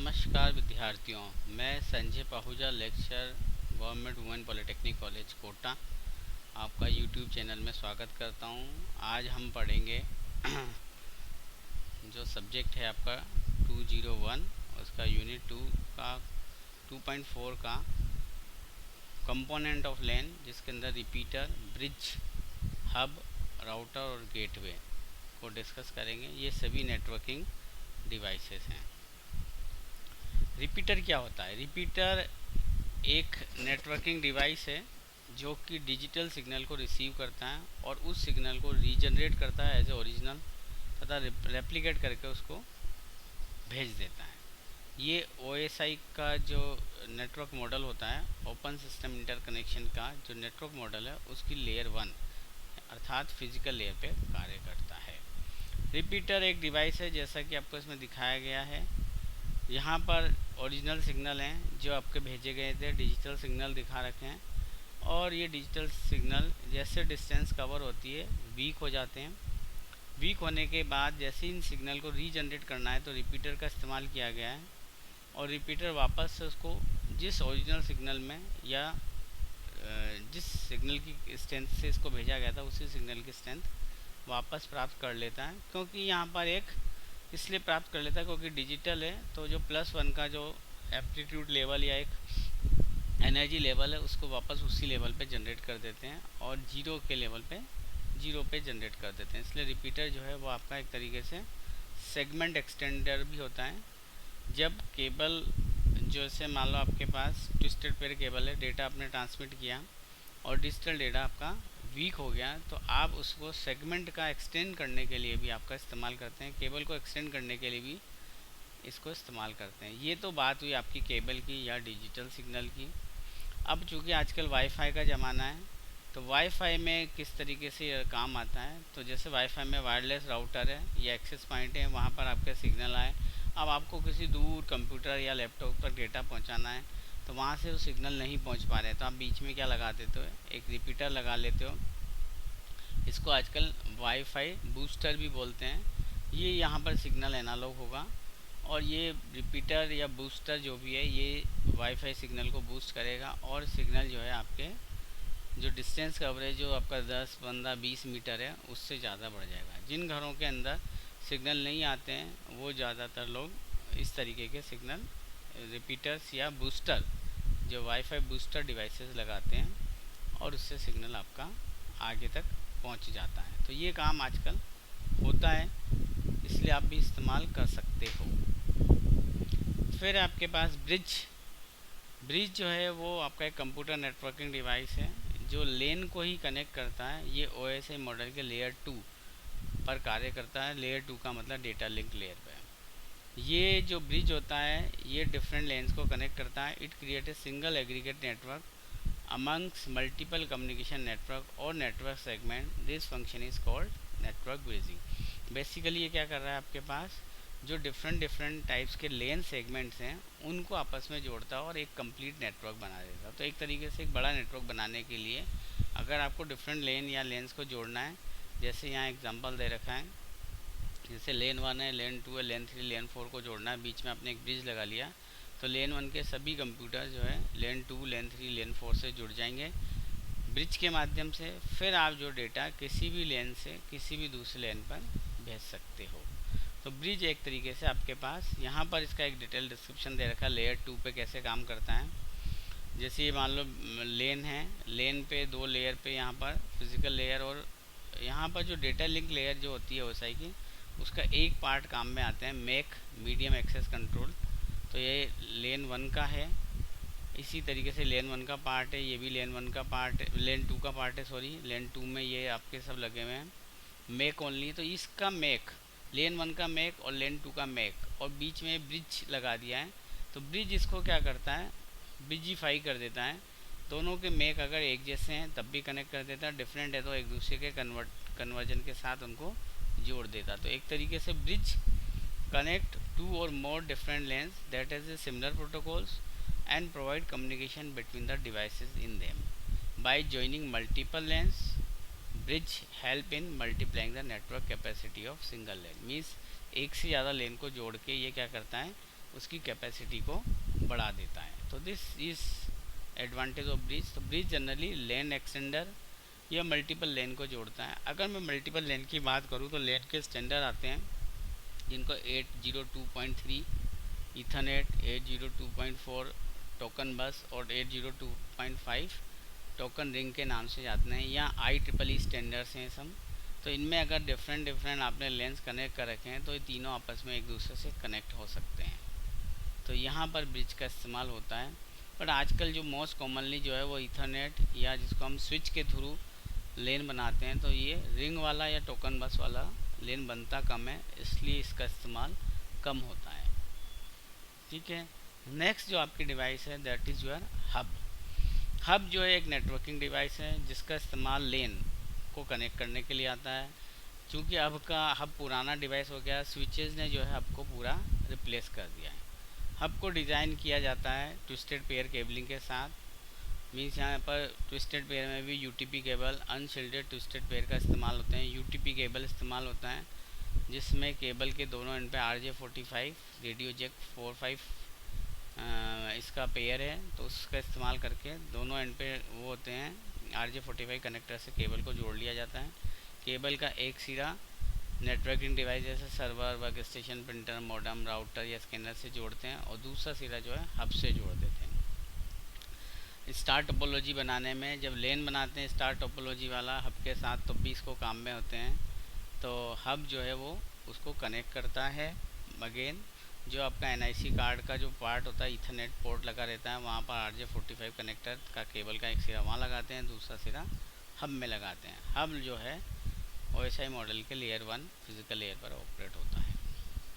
नमस्कार विद्यार्थियों, मैं Sanjay Pahuja, lecture government women polytechnic college Kota, आपका यूट्यूब चैनल में स्वागत करता हूं। आज हम पढ़ेंगे जो सब्जेक्ट है आपका 201, उसका यूनिट 2 का 2.4 का कंपोनेंट ऑफ LAN, जिसके अंदर रिपीटर, ब्रिज, हब, राउटर और गेटवे को डिस्कस करेंगे। ये सभी नेटवर्किंग डिवाइसेस हैं। रिपीटर क्या होता है? रिपीटर एक नेटवर्किंग डिवाइस है जो कि डिजिटल सिग्नल को रिसीव करता है और उस सिग्नल को रीजनरेट करता है एज ए ओरिजिनल तथा रेप्लिकेट करके उसको भेज देता है। ये OSI का जो नेटवर्क मॉडल होता है, ओपन सिस्टम इंटरकनेक्शन का जो नेटवर्क मॉडल है, उसकी लेयर 1 अर्थात फिजिकल लेयर पे कार्य करता है। रिपीटर एक डिवाइस है, जैसा कि आपको इसमें दिखाया गया है। यहाँ पर ओरिजिनल सिग्नल हैं जो आपके भेजे गए थे, डिजिटल सिग्नल दिखा रखे हैं, और ये डिजिटल सिग्नल जैसे डिस्टेंस कवर होती है वीक हो जाते हैं। वीक होने के बाद जैसे इन सिग्नल को रीजनरेट करना है तो रिपीटर का इस्तेमाल किया गया है, और रिपीटर वापस से उसको जिस ओरिजिनल सिग्नल में या जिस सिग्नल की स्ट्रेंथ से इसको भेजा गया था उसी सिग्नल की स्ट्रेंथ वापस प्राप्त कर लेता है। क्योंकि यहाँ पर एक इसलिए प्राप्त कर लेता है क्योंकि डिजिटल है, तो जो +1 का जो एप्टीट्यूड लेवल या एक एनर्जी लेवल है उसको वापस उसी लेवल पे जनरेट कर देते हैं, और जीरो के लेवल पे जीरो पे जनरेट कर देते हैं। इसलिए रिपीटर जो है वो आपका एक तरीके से सेगमेंट एक्सटेंडर भी होता है। जब केबल जैसे मान लो आपके पास ट्विस्टेड पेयर केबल है, डेटा आपने ट्रांसमिट किया और डिजिटल डेटा आपका वीक हो गया, तो आप उसको सेगमेंट का एक्सटेंड करने के लिए भी आपका इस्तेमाल करते हैं। केबल को एक्सटेंड करने के लिए भी इसको इस्तेमाल करते हैं। ये तो बात हुई आपकी केबल की या डिजिटल सिग्नल की। अब चूँकि आजकल वाईफाई का ज़माना है, तो वाईफाई में किस तरीके से ये काम आता है, तो जैसे वाईफाई में वायरलेस राउटर है या एक्सेस पॉइंट है, वहाँ पर आपका सिग्नल आए। अब आपको किसी दूर कंप्यूटर या लैपटॉप तक डेटा पहुँचाना है, तो वहाँ से वो सिग्नल नहीं पहुँच पा रहे, तो आप बीच में क्या लगा देते हो, एक रिपीटर लगा लेते हो। इसको आजकल वाईफाई बूस्टर भी बोलते हैं। ये यहाँ पर सिग्नल एनालॉग होगा, और ये रिपीटर या बूस्टर जो भी है ये वाईफाई सिग्नल को बूस्ट करेगा, और सिग्नल जो है आपके जो डिस्टेंस कवरेज जो आपका 10, 15, 20 मीटर है उससे ज़्यादा बढ़ जाएगा। जिन घरों के अंदर सिग्नल नहीं आते हैं वो ज़्यादातर लोग इस तरीके के सिग्नल रिपीटर्स या बूस्टर जो वाईफाई बूस्टर डिवाइसेस लगाते हैं, और उससे सिग्नल आपका आगे तक पहुंच जाता है। तो ये काम आजकल होता है, इसलिए आप भी इस्तेमाल कर सकते हो। फिर आपके पास ब्रिज जो है वो आपका एक कंप्यूटर नेटवर्किंग डिवाइस है जो लेन को ही कनेक्ट करता है। ये OSI मॉडल के लेयर 2 पर कार्य करता है। लेयर 2 का मतलब डेटा लिंक लेयर पे। ये जो ब्रिज होता है ये डिफरेंट लेन्स को कनेक्ट करता है। It create a single aggregate network amongst multiple communication network or network segment. This function is called network bridging. Basically ये क्या कर रहा है, आपके पास जो डिफरेंट टाइप्स के लेन सेगमेंट्स हैं उनको आपस में जोड़ता है और एक कंप्लीट नेटवर्क बना देता है। तो एक तरीके से एक बड़ा नेटवर्क बनाने के लिए अगर आपको डिफरेंट लेन या लेंस को जोड़ना है, जैसे यहाँ एग्जांपल दे रखा है, जैसे लेन 1 है, लेन 2 है, लेन 3, लेन 4 को जोड़ना है, बीच में आपने एक ब्रिज लगा लिया, तो लेन 1 के सभी कंप्यूटर जो है लेन 2, लेन 3, लेन 4 से जुड़ जाएंगे ब्रिज के माध्यम से। फिर आप जो डेटा किसी भी लेन से किसी भी दूसरे लेन पर भेज सकते हो। तो ब्रिज एक तरीके से आपके पास यहाँ पर इसका एक डिटेल डिस्क्रिप्शन दे रखा है लेयर 2 पे कैसे काम करता है। जैसे ये मान लो लेन है, लेन पे 2 लेयर पे यहाँ पर फिजिकल लेयर, और यहाँ पर जो डेटा लिंक लेयर जो होती है OSI की, उसका एक पार्ट काम में आता है मेक मीडियम एक्सेस कंट्रोल। तो ये लेन 1 का है। इसी तरीके से लेन 1 का पार्ट है, ये भी लेन 1 का पार्ट है, लेन 2 का पार्ट है, सॉरी लेन 2 में ये आपके सब लगे हुए हैं मेक ओनली। तो इसका मेक, लेन 1 का मेक और लेन 2 का मेक, और बीच में ब्रिज लगा दिया है। तो ब्रिज इसको क्या करता है, ब्रिजिफाई कर देता है। दोनों के मेक अगर एक जैसे हैं तब भी कनेक्ट कर देता है, डिफरेंट है तो एक दूसरे के कन्वर्जन के साथ उनको जोड़ देता। तो एक तरीके से bridge connect two or more different lanes that has a similar protocols and provide communication between the devices in them. By joining multiple lanes, bridge help in multiplying the network capacity of single lane. Means एक से ज़्यादा लेन को जोड़ के ये क्या करता है, उसकी कैपेसिटी को बढ़ा देता है। तो this is advantage of bridge. तो ब्रिज जनरली लेन एक्सटेंडर या मल्टीपल लेन को जोड़ता है। अगर मैं मल्टीपल लेन की बात करूँ तो लेन के स्टैंडर्ड आते हैं जिनको 802.3 ईथरनेट, 802.4 टोकन बस और 802.5 टोकन रिंग के नाम से जाते हैं, या IEEE स्टैंडर्ड्स हैं सब। तो इनमें अगर डिफरेंट आपने लेंस कनेक्ट कर रखे हैं तो ये तीनों आपस में एक दूसरे से कनेक्ट हो सकते हैं। तो यहाँ पर ब्रिज का इस्तेमाल होता है। पर आजकल जो मोस्ट कॉमनली जो है वो ईथरनेट या जिसको हम स्विच के थ्रू लेन बनाते हैं, तो ये रिंग वाला या टोकन बस वाला लेन बनता कम है, इसलिए इसका इस्तेमाल कम होता है। ठीक है। नेक्स्ट जो आपकी डिवाइस है that is your hub. Hub जो है एक नेटवर्किंग डिवाइस है जिसका इस्तेमाल लेन को कनेक्ट करने के लिए आता है। क्योंकि हब पुराना डिवाइस हो गया, स्विचेस ने जो है हब को पूरा रिप्लेस कर दिया है। हब को डिज़ाइन किया जाता है ट्विस्टेड पेयर केबलिंग के साथ। मीन्स यहाँ पर ट्विस्टेड पेयर में भी UTP केबल, अनशिल्डेड ट्विस्टेड पेयर का इस्तेमाल होते हैं। UTP केबल इस्तेमाल होता है जिसमें केबल के दोनों एंड पे RJ45 रेडियो जैक 45 इसका पेयर है, तो उसका इस्तेमाल करके दोनों एंड पे वो होते हैं RJ45 कनेक्टर से केबल को जोड़ लिया जाता है। केबल का एक सिरा नेटवर्किंग डिवाइस जैसे server, work station, printer, modem, router या स्कैनर से जोड़ते हैं और दूसरा सिरा जो है हब से जोड़ देते हैं। स्टार टोपोलॉजी बनाने में जब लेन बनाते हैं स्टार टोपोलॉजी वाला हब के साथ, तो भी इसको काम में होते हैं। तो हब जो है वो उसको कनेक्ट करता है। अगेन जो आपका NIC कार्ड का जो पार्ट होता है, ईथरनेट पोर्ट लगा रहता है, वहाँ पर RJ45 कनेक्टर का केबल का एक सिरा वहाँ लगाते हैं, दूसरा सिरा हब में लगाते हैं। हब जो है OSI मॉडल के लेयर 1 फिजिकल लेयर पर ऑपरेट होता है।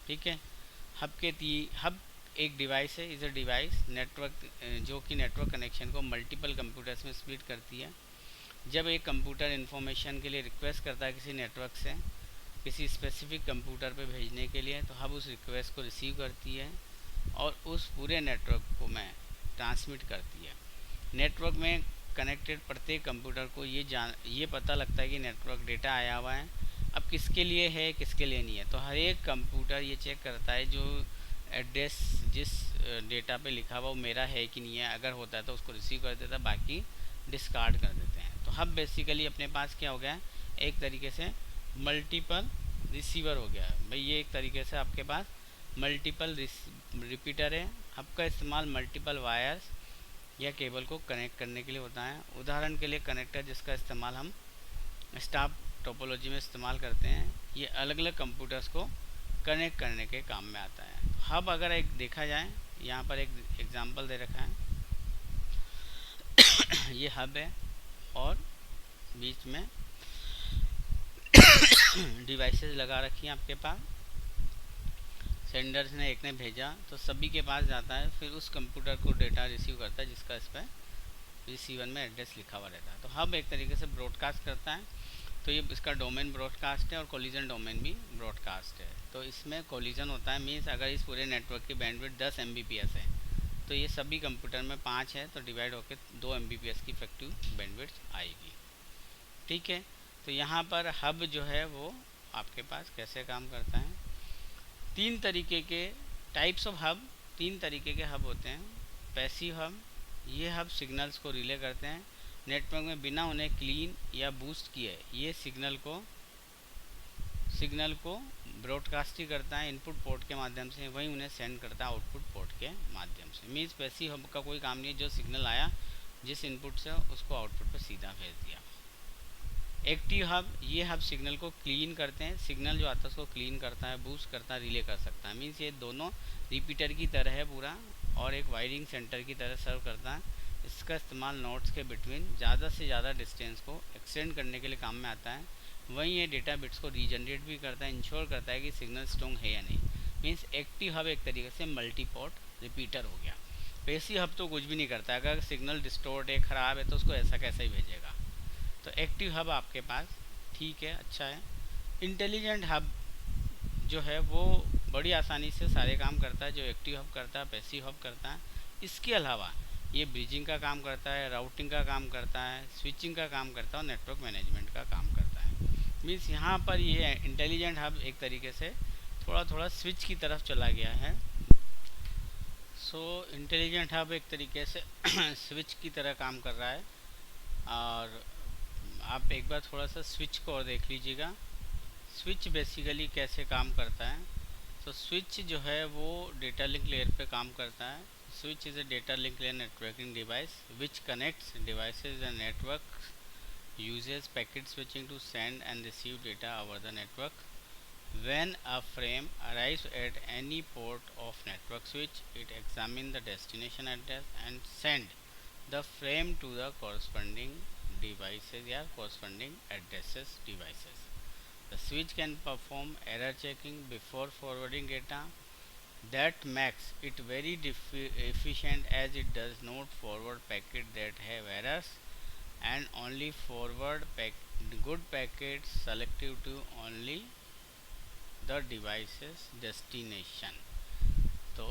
ठीक है। हब एक डिवाइस है, इज़ अ डिवाइस नेटवर्क जो कि नेटवर्क कनेक्शन को मल्टीपल कंप्यूटर्स में स्प्लिट करती है। जब एक कंप्यूटर इन्फॉर्मेशन के लिए रिक्वेस्ट करता है किसी नेटवर्क से किसी स्पेसिफिक कंप्यूटर पे भेजने के लिए, तो हब उस रिक्वेस्ट को रिसीव करती है और उस पूरे नेटवर्क को में ट्रांसमिट करती है। नेटवर्क में कनेक्टेड प्रत्येक कंप्यूटर को ये पता लगता है कि नेटवर्क डेटा आया हुआ है, अब किसके लिए है किसके लिए नहीं है। तो हर एक कंप्यूटर ये चेक करता है जो एड्रेस जिस डेटा पे लिखा हुआ वो मेरा है कि नहीं है। अगर होता है तो उसको रिसीव कर देता है, बाकी डिस्कार्ड कर देते हैं। तो हब बेसिकली अपने पास क्या हो गया है, एक तरीके से मल्टीपल रिसीवर हो गया है भाई। ये एक तरीके से आपके पास मल्टीपल रिपीटर है। हब का इस्तेमाल मल्टीपल वायर्स या केबल को कनेक्ट करने के लिए होता है। उदाहरण के लिए कनेक्टर जिसका इस्तेमाल हम स्टार टोपोलॉजी में इस्तेमाल करते हैं, ये अलग अलग कंप्यूटर्स को कनेक्ट करने के काम में आता है। हब अगर एक देखा जाए, यहाँ पर एक एग्जांपल दे रखा है ये हब है और बीच में डिवाइसेस लगा रखी हैं आपके पास। सेंडर्स ने एक ने भेजा तो सभी के पास जाता है, फिर उस कंप्यूटर को डेटा रिसीव करता है जिसका इस पर रिसीवर में एड्रेस लिखा हुआ रहता है। तो हब एक तरीके से ब्रॉडकास्ट करता है। तो ये इसका डोमेन ब्रॉडकास्ट है और कोलिजन डोमेन भी ब्रॉडकास्ट है। तो इसमें कोलिजन होता है, मीन्स अगर इस पूरे नेटवर्क की बैंडविड्थ 10 Mbps है तो ये सभी कंप्यूटर में 5 है, तो डिवाइड होकर 2 Mbps की इफेक्टिव बैंडविड्थ आएगी। ठीक है। तो यहाँ पर हब जो है वो आपके पास कैसे काम करता है, तीन तरीके के टाइप्स ऑफ हब, तीन तरीके के हब होते हैं। पैसिव हब, ये हब सिग्नल्स को रिले करते हैं नेटवर्क में बिना उन्हें क्लीन या बूस्ट किए। ये सिग्नल को ब्रॉडकास्ट ही करता है इनपुट पोर्ट के माध्यम से, वहीं उन्हें सेंड करता है आउटपुट पोर्ट के माध्यम से। मीन्स पैसिव हब का कोई काम नहीं है, जो सिग्नल आया जिस इनपुट से उसको आउटपुट पर सीधा भेज दिया। एक्टिव हब, ये हब सिग्नल को क्लीन करते हैं, सिग्नल जो आता है उसको क्लीन करता है, बूस्ट करता है, रिले कर सकता है। मीन्स ये दोनों रिपीटर की तरह है पूरा और एक वायरिंग सेंटर की तरह सर्व करता है। इसका इस्तेमाल नोड्स के बिटवीन ज़्यादा से ज़्यादा डिस्टेंस को एक्सटेंड करने के लिए काम में आता है। वहीं ये डेटा बिट्स को रीजनरेट भी करता है, इंश्योर करता है कि सिग्नल स्ट्रॉन्ग है या नहीं। मीन्स एक्टिव हब एक तरीके से मल्टीपोर्ट रिपीटर हो गया। पैसिव हब तो कुछ भी नहीं करता, अगर सिग्नल डिस्टोर्ट है, ख़राब है तो उसको ऐसा कैसे ही भेजेगा। तो एक्टिव हब आपके पास ठीक है, अच्छा है। इंटेलिजेंट हब जो है वो बड़ी आसानी से सारे काम करता है जो एक्टिव हब करता है, पैसिव हब करता है। इसके अलावा ये ब्रिजिंग का काम करता है, राउटिंग का काम करता है, स्विचिंग का काम करता है और नेटवर्क मैनेजमेंट का काम करता है। मीन्स यहाँ पर ये इंटेलिजेंट हब एक तरीके से थोड़ा थोड़ा स्विच की तरफ चला गया है। सो इंटेलिजेंट हब एक तरीके से स्विच की तरह काम कर रहा है। और आप एक बार थोड़ा सा स्विच को और देख लीजिएगा। स्विच बेसिकली कैसे काम करता है। तो स्विच जो है वो डेटा लिंक लेयर पे काम करता है। Switch is a data link layer networking device which connects devices and network uses packet switching to send and receive data over the network. When a frame arrives at any port of network switch, it examines the destination address and send the frame to the corresponding devices or corresponding addresses devices. The switch can perform error checking before forwarding data. That makes it very efficient as it does not forward packets that have errors and only forward good packets selective to only the device's destination. तो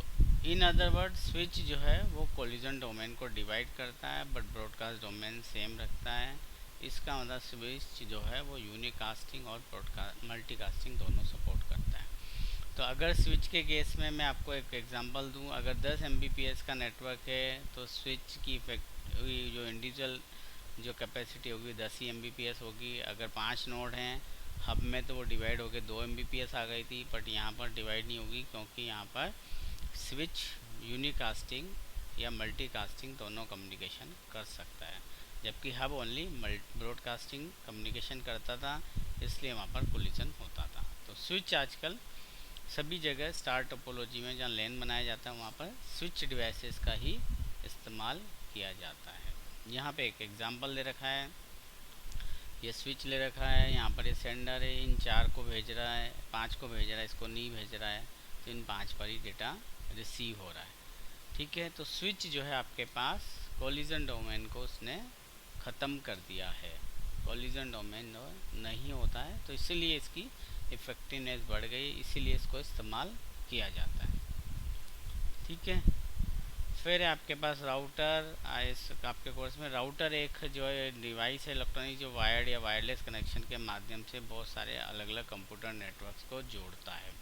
in other word switch जो है वो collision domain को divide करता है but broadcast domain same रखता है। इसका मतलब स्विच जो है वो यूनिकास्टिंग और ब्रॉडकास्ट मल्टीकास्टिंग दोनों सपोर्ट करता है। तो अगर स्विच के केस में मैं आपको एक एग्जांपल दूं, अगर 10 Mbps का नेटवर्क है तो स्विच की इफेक्ट जो इंडिविजुअल जो कैपेसिटी होगी 10 ही Mbps होगी। अगर 5 नोड हैं हब में तो वो डिवाइड होकर 2 Mbps आ गई थी, बट यहाँ पर डिवाइड नहीं होगी क्योंकि यहाँ पर स्विच यूनिकास्टिंग या मल्टीकास्टिंग दोनों कम्युनिकेशन कर सकता है, जबकि हब ओनली ब्रॉडकास्टिंग कम्युनिकेशन करता था, इसलिए वहाँ पर कोलिजन होता था। तो स्विच आजकल सभी जगह स्टार टोपोलॉजी में जहाँ लैन बनाया जाता है वहाँ पर स्विच डिवाइसेस का ही इस्तेमाल किया जाता है। यहाँ पे एक एग्जांपल दे रखा है, ये स्विच ले रखा है, यहाँ पर ये सेंडर है, इन 4 को भेज रहा है, 5 को भेज रहा है, इसको नहीं भेज रहा है, तो इन 5 पर ही डेटा रिसीव हो रहा है। ठीक है, तो स्विच जो है आपके पास कोलिजन डोमेन को उसने ख़त्म कर दिया है, कोलिजन डोमेन नहीं होता है, तो इसीलिए इसकी इफ़ेक्टिवनेस बढ़ गई, इसीलिए इसको इस्तेमाल किया जाता है। ठीक है, फिर आपके पास राउटर, इस आपके कोर्स में राउटर एक जो है डिवाइस है इलेक्ट्रॉनिक जो वायर्ड या वायरलेस कनेक्शन के माध्यम से बहुत सारे अलग अलग कंप्यूटर नेटवर्क्स को जोड़ता है।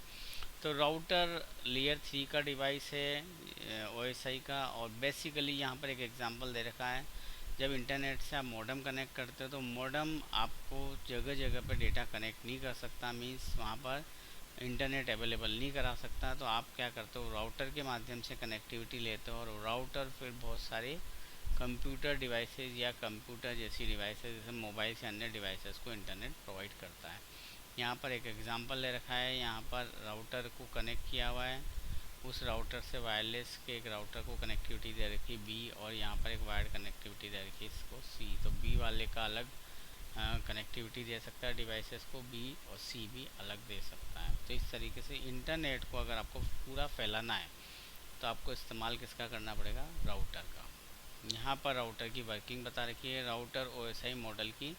तो राउटर लेयर 3 का डिवाइस है OSI का, और बेसिकली यहाँ पर एक एग्जांपल दे रखा है, जब इंटरनेट से आप मॉडेम कनेक्ट करते हो तो मॉडेम आपको जगह जगह पर डेटा कनेक्ट नहीं कर सकता, मीन्स वहाँ पर इंटरनेट अवेलेबल नहीं करा सकता। तो आप क्या करते हो, राउटर के माध्यम से कनेक्टिविटी लेते हो, और राउटर फिर बहुत सारे कंप्यूटर डिवाइसेस या कंप्यूटर जैसी डिवाइसेस जैसे मोबाइल से अन्य डिवाइसेस को इंटरनेट प्रोवाइड करता है। यहाँ पर एक एग्जांपल ले रखा है, यहाँ पर राउटर को कनेक्ट किया हुआ है, उस राउटर से वायरलेस के एक राउटर को कनेक्टिविटी दे रखी B, और यहाँ पर एक वायर्ड कनेक्टिविटी दे रखी है इसको C। तो B वाले का अलग कनेक्टिविटी दे सकता है डिवाइसेस को, B और C भी अलग दे सकता है। तो इस तरीके से इंटरनेट को अगर आपको पूरा फैलाना है तो आपको इस्तेमाल किसका करना पड़ेगा, राउटर का। यहाँ पर राउटर की वर्किंग बता रखी है। राउटर OSI मॉडल की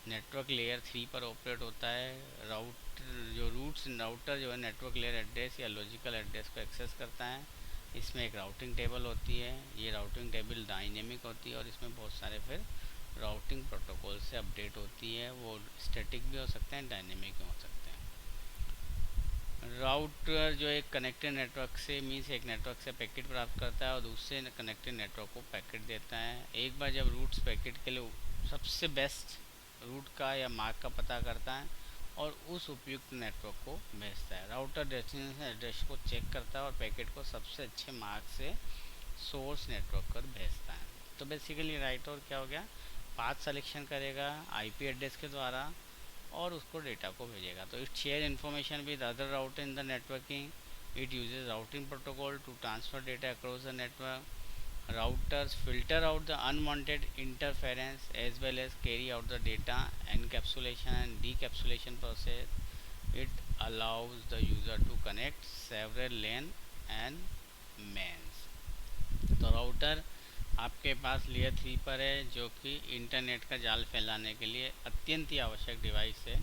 नेटवर्क लेयर 3 पर ऑपरेट होता है। राउटर जो है नेटवर्क लेयर एड्रेस या लॉजिकल एड्रेस को एक्सेस करता है। इसमें एक राउटिंग टेबल होती है, ये राउटिंग टेबल डायनेमिक होती है, और इसमें बहुत सारे फिर राउटिंग प्रोटोकॉल से अपडेट होती है, वो स्टैटिक भी हो सकते हैं, डायनेमिक भी हो सकते हैं। राउटर जो एक कनेक्टेड नेटवर्क से मीन्स एक नेटवर्क से पैकेट प्राप्त करता है और दूसरे कनेक्टेड नेटवर्क को पैकेट देता है। एक बार जब रूट्स पैकेट के लिए सबसे बेस्ट रूट का या मार्ग का पता करता है और उस उपयुक्त नेटवर्क को भेजता है। राउटर डेस्टिनेशन एड्रेस को चेक करता है और पैकेट को सबसे अच्छे मार्ग से सोर्स नेटवर्क पर भेजता है। तो बेसिकली राउटर क्या हो गया, पाथ सिलेक्शन करेगा IP एड्रेस के द्वारा और उसको डेटा को भेजेगा। तो it share information with other router in the networking, it uses routing protocol to transfer data across the network. Routers filter out the unwanted interference as well as carry out the data encapsulation and decapsulation process. It allows the user to connect several LAN and mains. तो router आपके पास layer 3 पर है जो कि internet का जाल फैलाने के लिए अत्यंत ही आवश्यक डिवाइस है,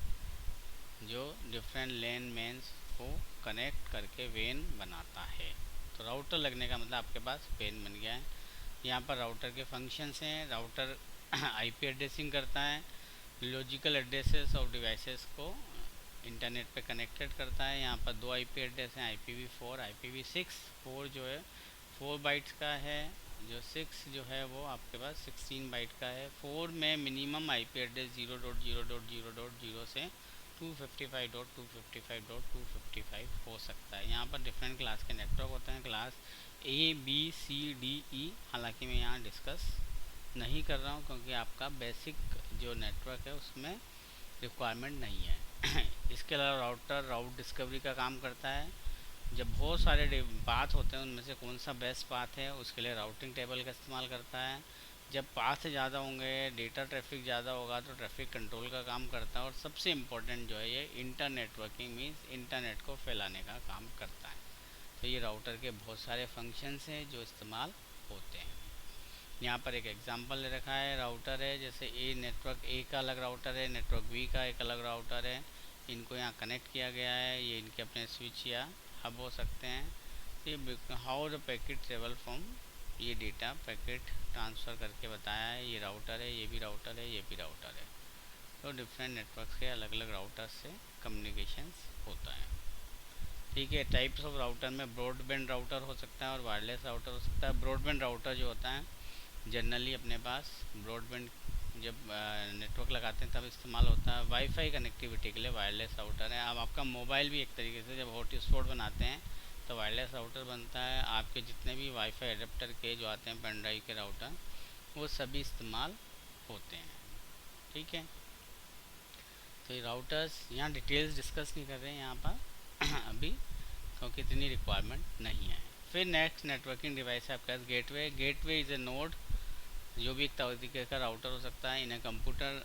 जो डिफरेंट LAN मेन्स को कनेक्ट करके वेन बनाता है। तो राउटर लगने का मतलब आपके पास वेन बन गया है। यहाँ पर राउटर के फंक्शंस हैं। राउटर IP एड्रेसिंग करता है, लॉजिकल एड्रेसेस ऑफ डिवाइसेस को इंटरनेट पे कनेक्टेड करता है। यहाँ पर 2 IP एड्रेस हैं, IPv4 IPv6। 4 जो है 4 बाइट्स का है, जो 6 जो है वो आपके पास 16 बाइट का है। 4 में मिनिमम आईपी एड्रेस 0.0.0.0 से 255.255.255 हो सकता है। यहाँ पर डिफरेंट क्लास के नेटवर्क होते हैं, class A B C D E, हालांकि मैं यहाँ डिस्कस नहीं कर रहा हूँ क्योंकि आपका बेसिक जो नेटवर्क है उसमें रिक्वायरमेंट नहीं है। इसके अलावा राउटर राउट डिस्कवरी का काम करता है। जब बहुत सारे पाथ होते हैं उनमें से कौन सा बेस्ट पाथ है उसके लिए राउटिंग टेबल का इस्तेमाल करता है। जब पाथ ज़्यादा होंगे, डेटा ट्रैफिक ज़्यादा होगा तो ट्रैफिक कंट्रोल का काम करता है। और सबसे इम्पोर्टेंट जो है ये इंटर नेटवर्किंग मीन्स इंटरनेट को फैलाने का काम करता है। तो ये राउटर के बहुत सारे फंक्शंस हैं जो इस्तेमाल होते हैं। यहाँ पर एक एग्जांपल ले रखा है, राउटर है जैसे नेटवर्क ए का अलग राउटर है, नेटवर्क बी का एक अलग राउटर है, इनको यहाँ कनेक्ट किया गया है। ये इनके अपने स्विच या हब हो सकते हैं। ये how the packet travel from, ये डेटा पैकेट ट्रांसफ़र करके बताया है। ये राउटर है, ये भी राउटर है, ये भी राउटर है। तो डिफरेंट नेटवर्क के अलग अलग राउटर से कम्युनिकेशंस होता है। ठीक है, टाइप्स ऑफ राउटर में ब्रॉडबैंड राउटर हो सकता है और वायरलेस राउटर हो सकता है। ब्रॉडबैंड राउटर जो होता है जनरली अपने पास ब्रॉडबैंड जब नेटवर्क लगाते हैं तब इस्तेमाल होता है। वाईफाई कनेक्टिविटी के लिए वायरलेस राउटर है। अब आपका मोबाइल भी एक तरीके से जब हॉटस्पॉट बनाते हैं तो वायरलेस राउटर बनता है। आपके जितने भी वाईफाई एडेप्टर के जो आते हैं पेन ड्राइव के राउटर, वो सभी इस्तेमाल होते हैं। ठीक है, तो ये राउटर्स यहाँ डिटेल्स डिस्कस नहीं कर रहे हैं यहाँ पर अभी, क्योंकि इतनी रिक्वायरमेंट नहीं है। फिर नेक्स्ट नेटवर्किंग डिवाइस है आपके पास gateway. Gateway is a node, जो भी एक तरीके का राउटर हो सकता है इन ए कंप्यूटर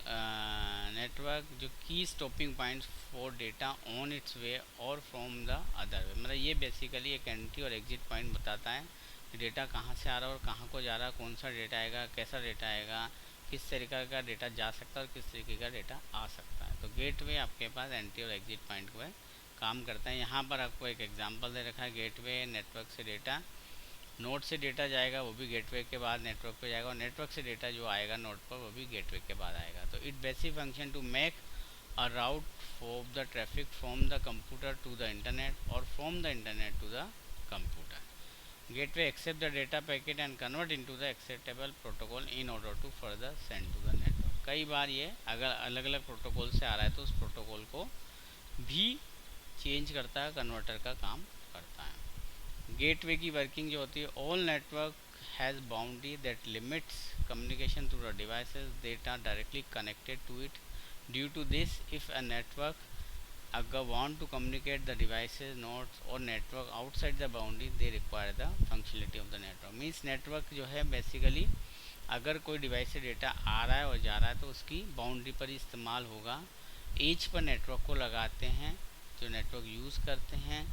नेटवर्क, जो की stopping points for data on its way और फ्रॉम द अदर वे। मतलब ये बेसिकली एक एंट्री और एग्जिट पॉइंट बताता है कि डेटा कहाँ से आ रहा है और कहाँ को जा रहा है, कौन सा डेटा आएगा, कैसा डेटा आएगा, किस तरीके का डेटा जा सकता है और किस तरीके का डेटा आ सकता है। तो गेटवे आपके पास एंट्री और एग्जिट पॉइंट को काम करता है। यहाँ पर आपको एक एग्जांपल दे रखा है, गेटवे नेटवर्क से डेटा, नोड से डेटा जाएगा वो भी गेटवे के बाद नेटवर्क पे जाएगा, और नेटवर्क से डेटा जो आएगा नोड पर वो भी गेटवे के बाद आएगा। तो it basic function to make a route for the traffic from the computer to the internet और from the internet to the computer. Gateway accept the data packet and convert into the acceptable protocol in order to further send to the network. कई बार ये अगर अलग अलग protocol से आ रहा है तो उस प्रोटोकॉल को भी चेंज करता है, कन्वर्टर का काम करता है। गेटवे की वर्किंग जो होती है, all network has boundary that limits communication through the devices that are directly connected to it. Due to this if a network अगर want to communicate the devices nodes और network outside the boundary they require the functionality of the network. Means network जो है basically अगर कोई device से data आ रहा है और जा रहा है तो उसकी बाउंड्री पर ही इस्तेमाल होगा। एज पर नेटवर्क को लगाते हैं जो नेटवर्क यूज़ करते हैं।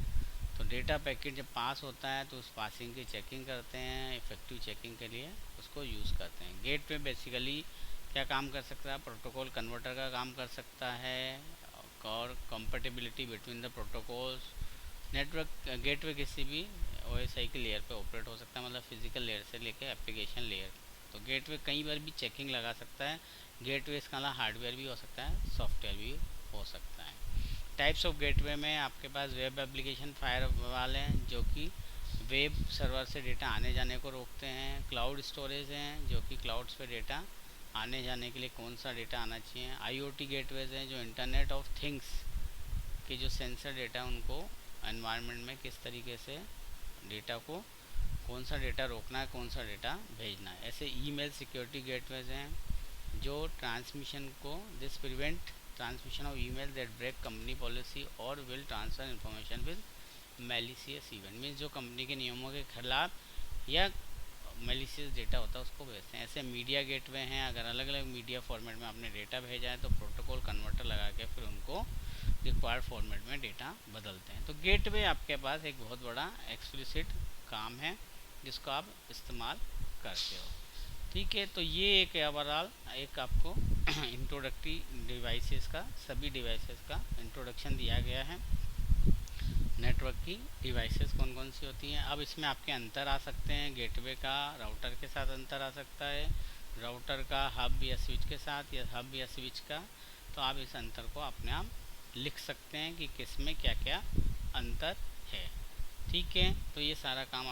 तो डेटा पैकेट जब पास होता है तो उस पासिंग की चेकिंग करते हैं, इफ़ेक्टिव चेकिंग के लिए उसको यूज़ करते हैं। गेटवे बेसिकली क्या काम कर सकता है, प्रोटोकॉल कन्वर्टर का काम कर सकता है और compatibility between the protocols. Network gateway किसी भी OSI के लेयर पे ऑपरेट हो सकता है, मतलब फिजिकल लेयर से लेकर एप्लीकेशन लेयर। तो गेटवे कई बार भी चेकिंग लगा सकता है। गेटवे इसका अलावा हार्डवेयर भी हो सकता है, सॉफ्टवेयर भी हो सकता है। टाइप्स ऑफ गेटवे में आपके पास वेब एप्लीकेशन फायरवॉल हैं जो कि वेब सर्वर से डेटा आने जाने को रोकते हैं। क्लाउड स्टोरेज हैं जो कि क्लाउड्स पे डेटा आने जाने के लिए कौन सा डेटा आना चाहिए। IoT गेटवेज हैं जो इंटरनेट ऑफ थिंग्स के जो सेंसर डेटा उनको एनवायरनमेंट में किस तरीके से डेटा को कौन सा डेटा रोकना है, कौन सा डेटा भेजना है। ऐसे ईमेल सिक्योरिटी गेटवेज हैं जो ट्रांसमिशन को this prevent transmission of email that break company policy और will transfer information with malicious event. Means जो कंपनी के नियमों के खिलाफ या मैलिशियस डेटा होता है उसको भेजते हैं। ऐसे मीडिया गेटवे हैं, अगर अलग अलग मीडिया फॉर्मेट में आपने डेटा भेजा है तो प्रोटोकॉल कन्वर्टर लगा के फिर उनको रिक्वायर्ड फॉर्मेट में डेटा बदलते हैं। तो गेटवे आपके पास एक बहुत बड़ा एक्सप्लिसिट काम है जिसको आप इस्तेमाल करते हो। ठीक है, तो ये एक ओवरऑल एक आपको इंट्रोडक्टरी डिवाइसेस का, सभी डिवाइसेस का इंट्रोडक्शन दिया गया है। नेटवर्क की डिवाइसेस कौन कौन सी होती हैं। अब इसमें आपके अंतर आ सकते हैं, गेटवे का राउटर के साथ अंतर आ सकता है, राउटर का हब या स्विच के साथ, या हब या स्विच का। तो आप इस अंतर को अपने आप लिख सकते हैं कि किस में क्या क्या अंतर है। ठीक है, तो ये सारा काम